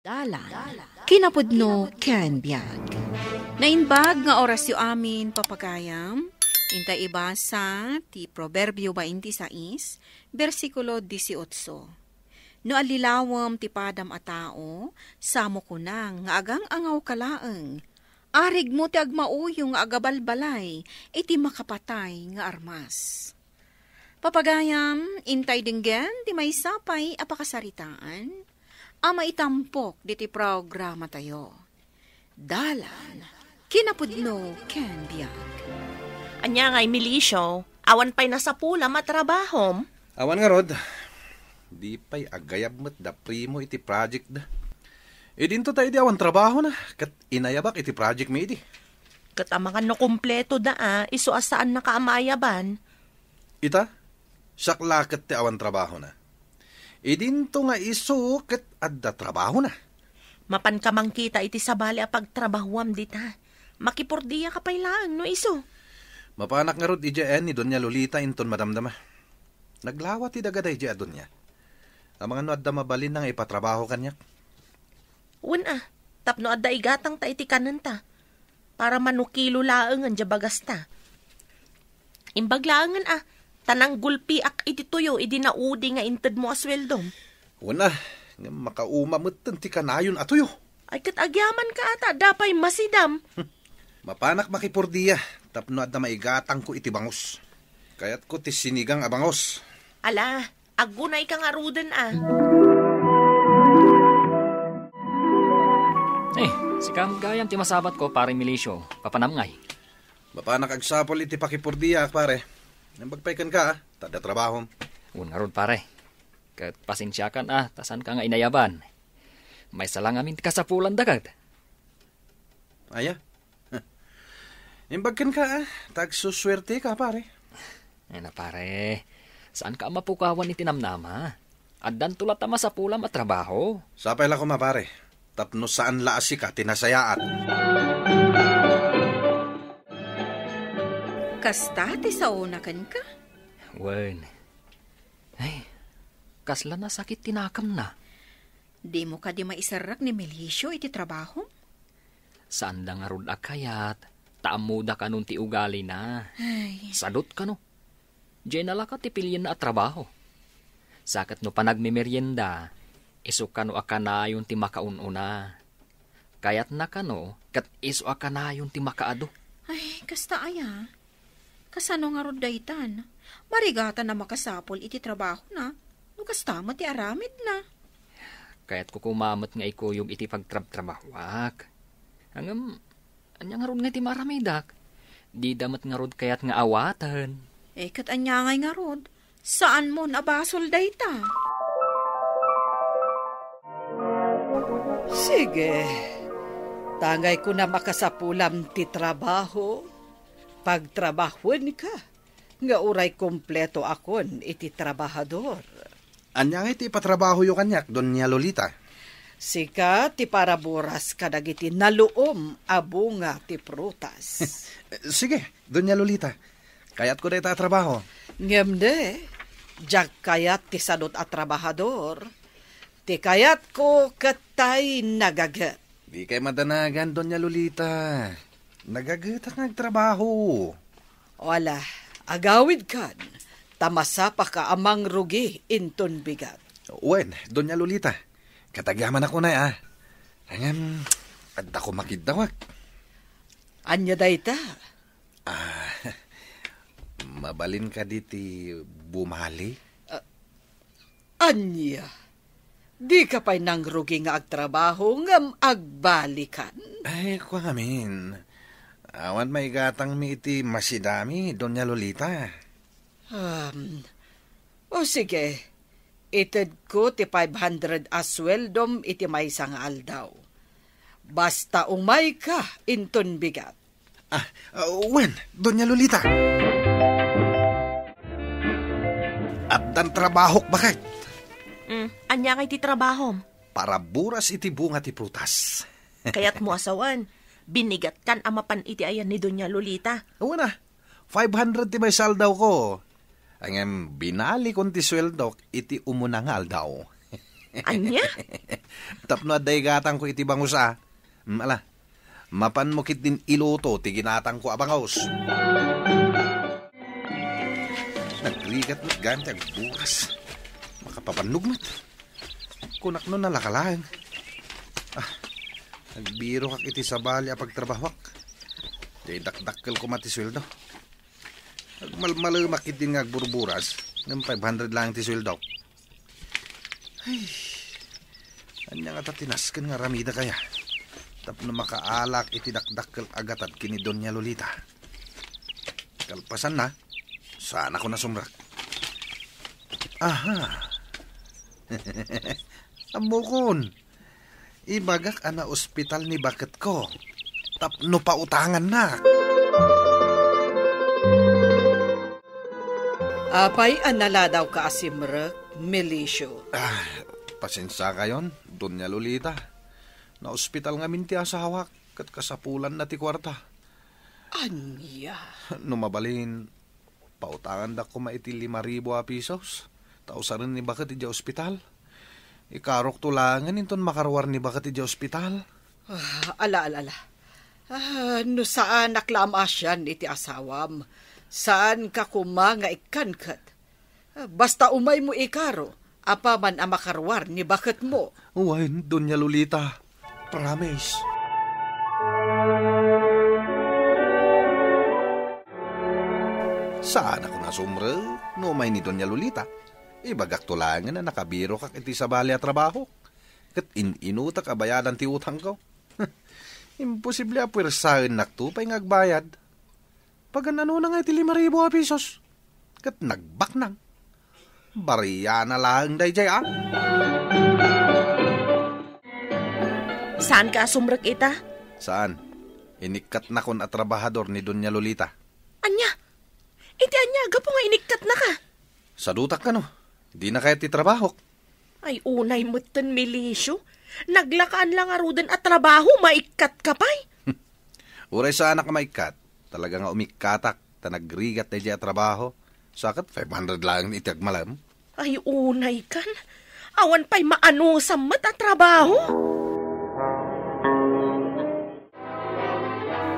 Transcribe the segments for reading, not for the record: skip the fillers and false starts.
Dalan, kinapudno ken biag. Nainbag nga oras yu amin papagayam, intay ibasa ti Proverbio 26, versikulo 18. No alilawam ti padam a tao, samo ko nang nga agang angaw kalaeng, arig mo ti agmauyong nga agabalbalay, iti makapatay nga armas. Papagayam, intay dinggen, ti may sapay apakasaritaan, ama itampok diti programa tayo. Dalan, kinapudno ken biag. Anya nga'y milisyo, awan pa'y nasa pula matrabahom. Awan nga rod, di pa'y agayab mo't da primo iti project da. Dinto tayo di awan trabaho na, kat inayabak iti project may di. Kat amangan no kumpleto da iso asaan nakaamayaban. Ita, saklakat ti awan trabaho na. Dinto nga iso kat adda trabaho na. Mapan kamang kita iti sabali a pagtrabahuam dita. Makipurdiya ka pailaan no iso. Mapanak nga rod ijaan ni Donya Lolita inton madamdama. Naglawat ti dagaday ija Donya. Amang ano adda mabalin nang ipatrabaho kanyak. Tapno adda igatang ta iti kananta. Para manukilo laeng anja bagasta. Imbag laengan tanang gulpi ak iti tuyo idi naudi nga inted mo asweldom. Nga makaumamot ti kanayon atuyo. Ay kat agyaman ka ata, dapay masidam. Mapanak makipurdiya, tapno adda maigatang ko iti bangos. Kayat ko ti sinigang a bangos. Ala, agunay ka nga ruden Sikam gayam ti masabat ko, pare Milisyo, papanamngay. Mapanak agsapol iti pakipurdiya, pare. Nambagpaykan ka, tada trabaho. Nga rod, pare. Kat pasensyakan tasan ka nga inayaban. May salang amin kasapulan dagad. Aya? Imbagkan ka, tagsuswerte ka, pare. Pare, saan ka mapukawan iti namnama? Addan tulat tama sa pulam at trabaho. Sapay lang ko pare. Tapno saan laasi ka, tinasayaan. Kasta ti saunakan ka? Wen. Kasla na sakit tinakam na. Di mo ka di maisarak ni Melisyo iti trabaho? Saan da nga rod akayat? Taamuda ka nun ti ugali na. Sadot ka no. Diyan nala ka ti pilyen na at trabaho. Sakat no panagmimerienda, iso ka no akanayon ti makaununa. Kayat na ka no, kat iso akanayon ti makaado. Kasta aya. Kasano nga rod daytan? Marigatan na makasapol iti trabaho na. Kastama ti aramid na. Kaya't ko kumamot nga ikuyog iti pagtrabtrabahwak. Anya nga rod nga ti maramidak. Di damat nga rod kayat nga awatan. Kat anya nga rod. Saan mo nabasol dayta? Sige. Tangay ko na makasapulam ti trabaho. Pagtrabahon ka. Nga uray kompleto akon iti trabahador. Anya nga iti patrabaho yu kanyak, Donya Lolita? Sika ti para buras kadag iti naluom abunga ti prutas. Sige, Donya Lolita. Kayat ko dayta trabaho. Ngemde, jak kayat ti sadot at trabahador. Ti kayat ko katay nagagat. Di kay madanagan, Donya Lolita. Nagagat at nagtrabaho. Wala, agawid kan. Tamasapa ka amang rugi inton bigat. Wen, Donya Lolita. Katagyaman ako na adda ko makidawak. Anya dayta? Mabalin ka diti bumali? Anya? Di ka pa'y nang rugi nga agtrabaho ngam agbalikan? Ko amin. Awan may gatang mi iti masidami, Donya Lolita. Sige. Ited ko ti 500 asweldom iti may sang aldaw. Basta umay ka inton bigat. Wen, Donya Lolita. Abdan trabahok bakit? Anya nga iti trabahom. Para buras iti bunga ti prutas. Kaya't mo asawan. Binigat kan amapan iti ayan ni Donya Lolita. 500 ti may saldaw ko. Ang binali kon ti sweldo iti umuna nga aldaw. Anya? Tapno aday gatang ko iti bangusa. Ala, mapan mo kit din iluto, ti ginatang ko abangaws. Nagrigat mo't ganti ang bukas. Makapapanlog mo't. Kunak no nalakalang. Nagbiro kak iti sabali apag trabahwak. Di dakdakkel ko mati sweldo. Malmalumakit din nga burburas. Ng 500 lang ti sweldo. Ay, anya nga tatinasken nga ramida kaya. Tapno makaalak iti dakdakkel agatad kini Doña Lolita. Kalpasan na. Sana ko na sumrak. Aha. Amukon. Ibagak ana ospital ni baket ko. Tapno pa utangan na. Apay anala daw ka asimrek, Melisio. Pasensya kayon, Doña Lolita. Na ospital nga minti asawak kat kasapulan na ti kwarta. Anya? Numabalin, pautangan da ko maiti 5,000 pesos. Tausaran ni bakat iti ospital. Ikarok tulangan inton makarwar ni bakat iti ospital. Ala. No saan naklamasyan iti asawam? Saan ka kuma nga ikankat? Basta umay mo ikaro, apa man ang makarwar ni bakat mo. Uy, Doña Lolita. Promise. Saan ako nasumre? No may ni Doña Lolita. Ibagak tulangan na nakabiro kak iti sabali at trabaho. Kat inutak abayadan ti utang ko. Imposible apwersahin naktupay ngagbayad. Pag ano na nga iti 5,000 pesos. Kat nagbak nang. Bariya na lang dayjay Saan ka sumrek ita? Saan? Inikat na kon at trabahador ni Doña Lolita. Anya? Iti anya, gapo nga inikat na ka. Sa dutak ka no. Di na kaya ti trabaho. Ay unay mutten, Melisio. Naglakaan lang arudan at trabaho, maikat ka pa'y. Uray sa anak maikat. Talaga nga umikatak. Ta nagrigat na at trabaho. Sakat 500 lang itiag malam. Ay unay kan. Awan pa'y maano sa mata trabaho.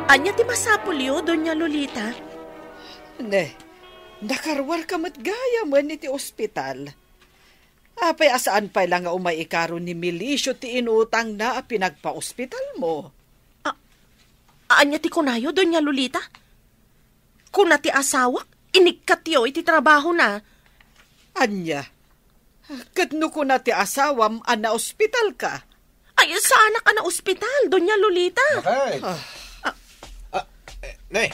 Anya ti masapulyo, Doña Lolita? Ne, nakarwar ka matgaya man iti ospital. Apay asaan pa lang nga umay ikaro ni Melisio ti inutang na pinagpa-ospital mo. Anya ti kunayo, Doña Lolita? Kuna ti asawak, inikatyo iti trabaho na. Anya, kadno ko na ti asawam ana ospital ka. Ay, saan ka na ospital, Doña Lolita? Okay. Nay.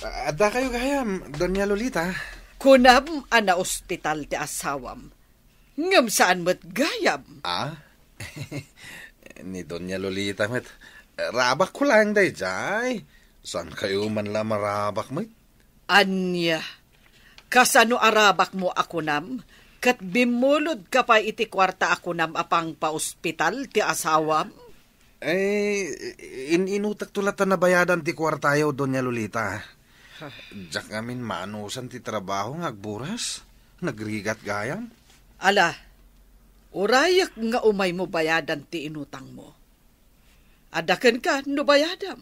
Ada kayo gayam, Doña Lolita. Kunam ana ospital ti asawam. Ngam saan mo't gayam? Ni Doña Lolita met. Rabak ko lang day jay. Saan kayo man la marabak met? Anya, kasano arabak mo ako nam? Kat bimulod ka pa iti kwarta ako nam apang pa-ospital ti asawam? Inutak tulatan na bayadan ti kwartayo, Doña Lolita. Diyak ngamin maanusan ti trabaho ngagburas. Nagrigat gayam. Ala, urayak nga umay mo bayadan ti inutang mo. Adakan ka no bayadam.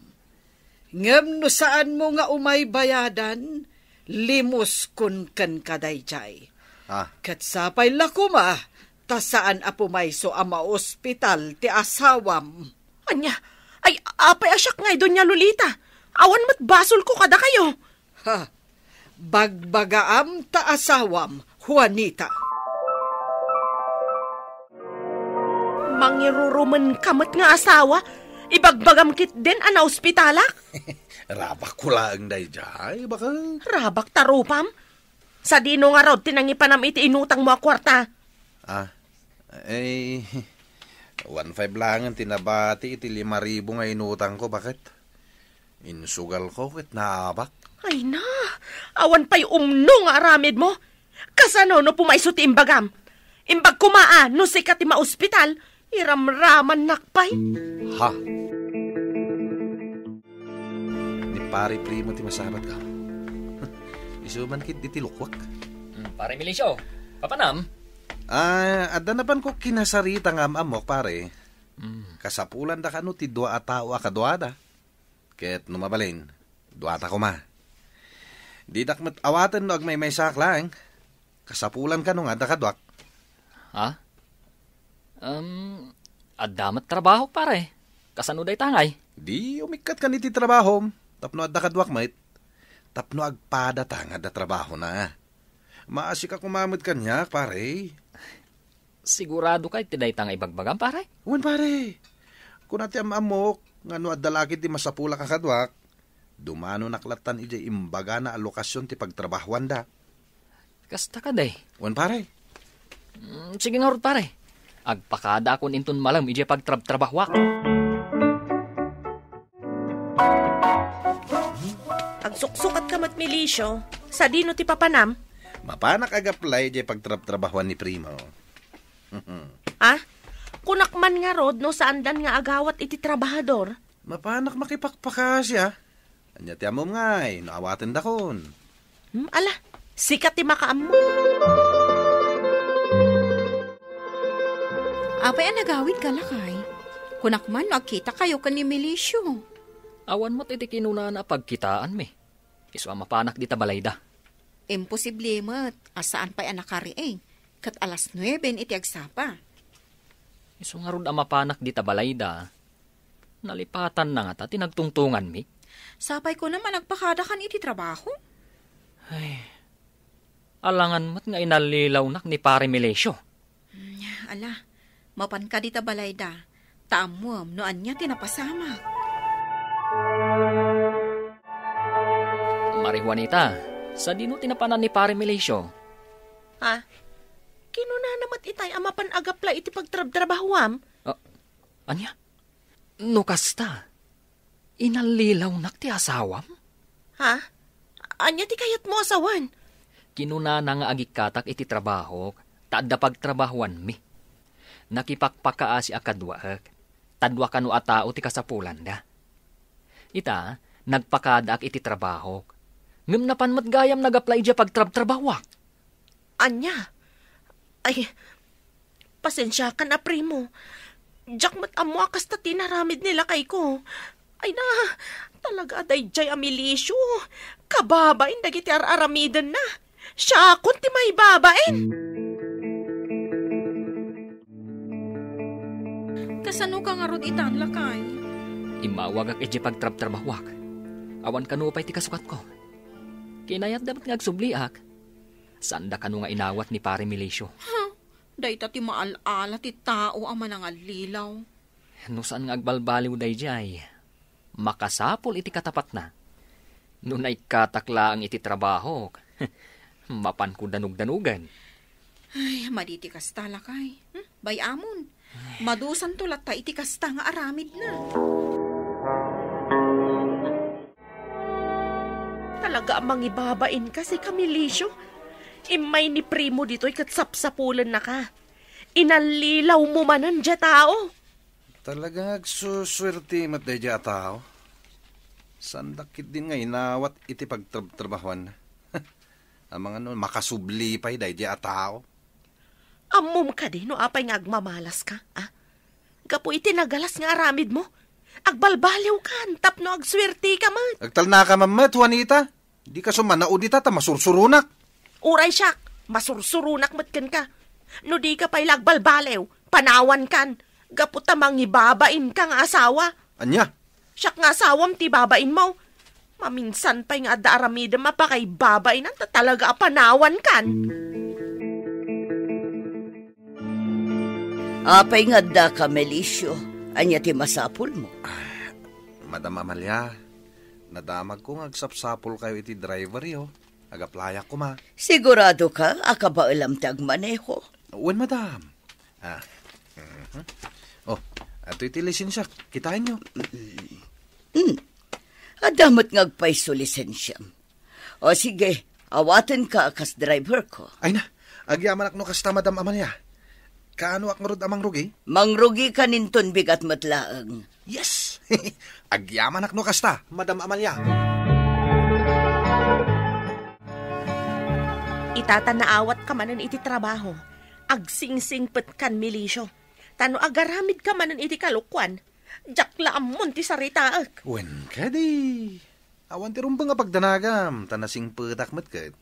Ngem no saan mo nga umay bayadan, limos kun kan kadayjay. Kat sapay lakuma, ta saan apo may so ama ospital ti asawam. Anya, ay apay asyak ngay, Doña Lolita. Awan mat basol ko kada kayo. Bagbagaam ta asawam, Juanita. Mangiruruman kamat nga asawa, ibagbagam kit din ana ospitalak. Rabak ko lang day jay, baka. Rabak tarupam? Sa dino nga raw, tinangipanam iti inutang mo a kwarta. 1,500 lang ang tinabati, iti 5,000 nga inutang ko, bakit? Insugal ko, kit naabak. Ay na, awan pa'y nga aramid mo. Kasano no pumayso ti imbagam? Imbag kumaa, no sikat ti ma-ospital, iramraman nakpay. Ha? Ni pari primo ti masabat ka. Isuman kit iti lukwak. Pare Melisio, papanam? Adda na pan ko kinasarita nga amok, pare. Kasapulan da ka no ti dua atao akaduada. Ket numabalin, duata ko ma. Di dakmet awatan no ag may saklang. Kasapulan ka no nga da kadwak. Ha? Adamat trabaho, pare. Kasano day tangay? Di umikat ka ni ti trabaho. Tapno adda kadwak, mate. Tapno agpada tanga da trabaho na. Maasi ka kumamad kanya, pare. Sigurado kay ti day tangay bagbagam, pare? Uwan, pare. Kung nati amok, nga no adda laki ti masapula ka kadwak, dumano naklatan ijay imbaga na alokasyon ti pagtrabahuan da. Kasta ka day. Uwan, pare. Sige nga rod, pare. Agpakada akon inton malam ije pagtrabahwak. Agsuksukat ka mat milisyo, sa dino ti papanam. Mapanak agaplay ijay pagtrabahuan ni Primo. Kunakman nga rod no saan dan nga agawat iti trabahador. Mapanak makipakpaka siya. Anya ti amom ngay, naawatan dakon. Ala, sikat ti makaam mo. Apay ang nagawid ka lakay. Kunakman no agkita kayo kan ni Milisyo. Awan mo't iti kinuna na pagkitaan mi. Iso mapanak di tabalayda. Imposible mat, asaan pa'y anakari kat alas 9 iti agsapa. Iso nga rod mapanak di tabalayda. Nalipatan na nga ta, tinagtungtungan mi. Sapay ko naman nagpakada kan iti trabaho. Ay, alangan mo't nga inalilaw nak ni pare Milesyo. Ala, mapan ka di tabalayda. Taamuam no anya tinapasama. Mari Juanita, sa dino tinapanan ni pare Milesyo. Kinuna namat itay amapan agapla iti pagtrabahuam. Anya? No kasta, inalilaw nak ti asawam? Anya ti kayat mo asawan? Kinuna na nga agikatak iti trabaho, taadda pagtrabahuan mi. Nakipakpakaa si akadwaak, tadwa kanu atao ti kasapulan da. Ita, nagpakadak iti trabaho. Ngem napan matgayam nagaplay dya pagtrabahwak. Anya? Ay, pasensya ka na, Primo. Diyak mat amo akas ta tinaramid nila kay ko. Ay na, talaga aday jay amilisyo. Kababain dagiti aramidan na. Siya akong ti may babain. Kasano ka nga rod itan lakay? Imawag ak iti pagtrabahwak. Awan kanu pa'y ti kasukat ko. Kinayat dapat nga agsubliak. Sanda kanu nga inawat ni pare Milesyo. Dayta ti maal-ala ti tao ang manangalilaw. No saan nga agbalbaliw day jay. Makasapol iti katapat na. Nunay katakla ang iti trabaho. Mapan ko danug-danugan. Ay, maditi kasta lakay. Bayamon. Madusan tulat ta iti kasta nga aramid na. Talaga amang ibabain ka si Camilisyo. Imay ni Primo dito'y katsapsapulan na ka. Inalilaw mo manan dya tao. Talagang agsuswerte mat day dya tao. Sandakit din nga inawat iti pagtrabahuan. Ang mga makasubli pa'y day dya tao. Amom ka din no apay nga agmamalas ka. Gapo iti nagalas nga aramid mo. Agbalbaliw ka, tapno agswerte ka man. Agtalna ka mamat, Juanita. Di ka sumanao dita ta masursurunak. Uray siyak, masursurunak matkan ka. No di ka pa'y lagbalbalew, panawan kan. Gapo tamang ibabain ka nga asawa. Anya? Siyak nga asawam ti babain mo. Maminsan pa'y nga adda aramida mapakay babain ang talaga panawan kan. Apay nga da ka, Melisyo. Anya ti masapul mo? Madam Amalia, nadamag ko nga agsapsapol kayo iti driver yo. Agaplaya ko ma. Sigurado ka, akaba alam ti agmaneho. Uwan, madam. Ato iti lisensya. Kitain nyo. Adamat ngagpaiso lisensya. O sige, awatan ka akas driver ko. Ay na, agyaman ak no kasta, Madam Amalia. Kaano ak marod amang rugi? Mangrugi ka ninton bigat matlaang. Yes! Agyaman ak no kasta, Madam Amalia. Itatanaawat ka manan iti trabaho. agsingsingpet kan milisyo. Tano agaramid ka manan iti kalukwan. Jak laam mon ti saritaak. Wen ka di. Awan ti rumbang nga pagdanagam, tanasing petak met ket.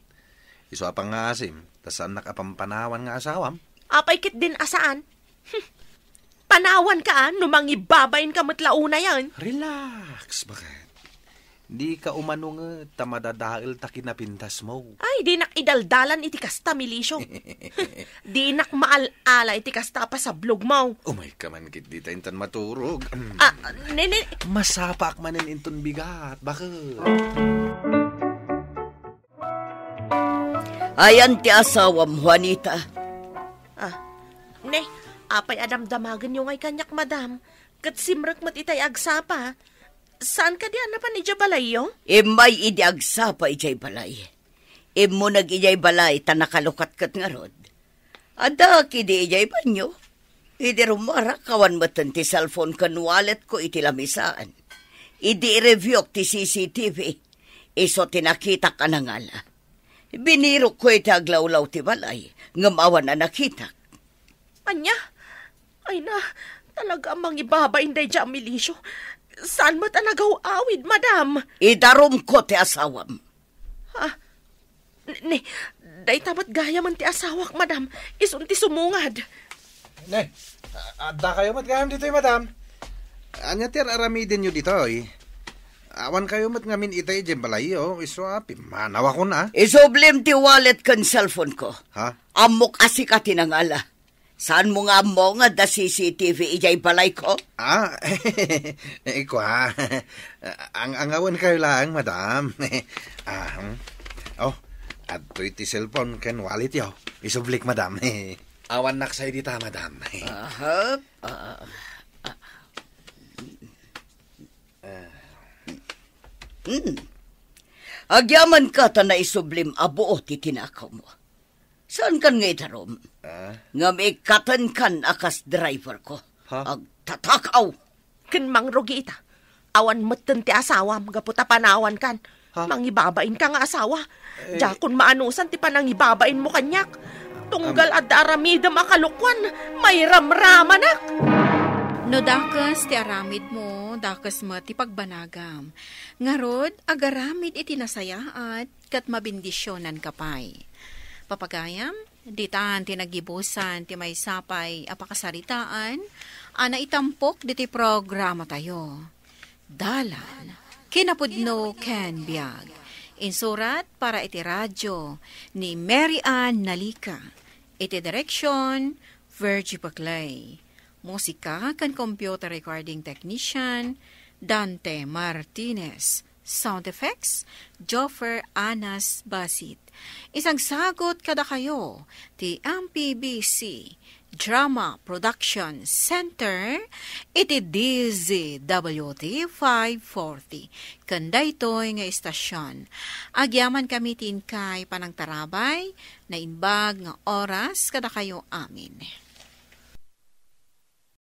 Iso apang nga asim, tasan nakapampanawan nga asawam. Apay kit din asaan? Panawan ka numangibabayin ka matlauna yan. Relax, bakit? Di ka umano nga tamadadail ta kinapintas mo. Ay, di nak idaldalan iti kasta, milisyo. Di nak maalala iti kasta pa sa blog mo. Umay ka man kit di tayo maturog. Nene. Masapak manin inton bigat, bakit? Ayan ti asawam, Juanita. Apay adamdamagan yung ay kanyak, madam. Kat simrak mat itay agsapa. Saan ka diyan napan ija balay yo? Imay idi agsapa ijay balay. Imo nag ijay balay tanakalukat kat nga rod. Ada kidi ijay banyo. Idi rumara kawan matan ti cellphone kan wallet ko iti lamisaan. Idi review ti CCTV. Iso tinakita ka na ngala. Biniro ko iti aglawlaw ti balay. Ngamawan na nakita. Anya? Ay na, talaga amang ibabain day dyan, milisyo. Saan mo tanagaw-awid, madam? Idarom ko ti asawam. Day tamat gaya man ti asawak, madam. Isunti sumungad. Ne, adda kayo matgayam dito madam. Anya tir aramidin nyo dito Awan kayo mat ngamin itay dyan balay Iso api, manawa ko na. Isoblim ti wallet kan cellphone ko. Ha? Amok asikati ng ala. Saan mo nga mo nga da CCTV ijay balay ko? Iko ang awan kayo lang, madam. At iti cellphone ken wallet yo. Isublik, madam. Awan naksay dita, madam. Agyaman ka ta na isublim abo ti tinakaw mo. Saan kan nga itarom? Nga may katan kan akas driver ko. Agtatakaw. Kinmang rugi ita. Awan matan ti asawam, gaputa panawan kan. Mangibabain ka nga asawa. Jakon maanusan ti panangibabain mo kanyak. Tunggal at aramidam akalukwan, may ramramanak. No dakas ti aramid mo, dakas mo ti pagbanagam. Ngarod, agaramid iti nasayaat, kat mabindisyonan kapay. Papagayam, ditan tinagibusan ti may sapay apakasaritaan, ana itampok diti programa tayo. Dalan, kinapudno ken biag. Insurat para iti radyo ni Mary Ann Nalika. Iti direksyon, Virgie Paclay. Musika kan computer recording technician, Dante Martinez. Sound effects, Joffer Anas Basit. Isang sagot kada kayo, ti MPBC Drama Production Center, iti DZWT 540. Kanda ito'y nga istasyon. Agyaman kami tin kay panang tarabay, na inbag nga oras kada kayo amin.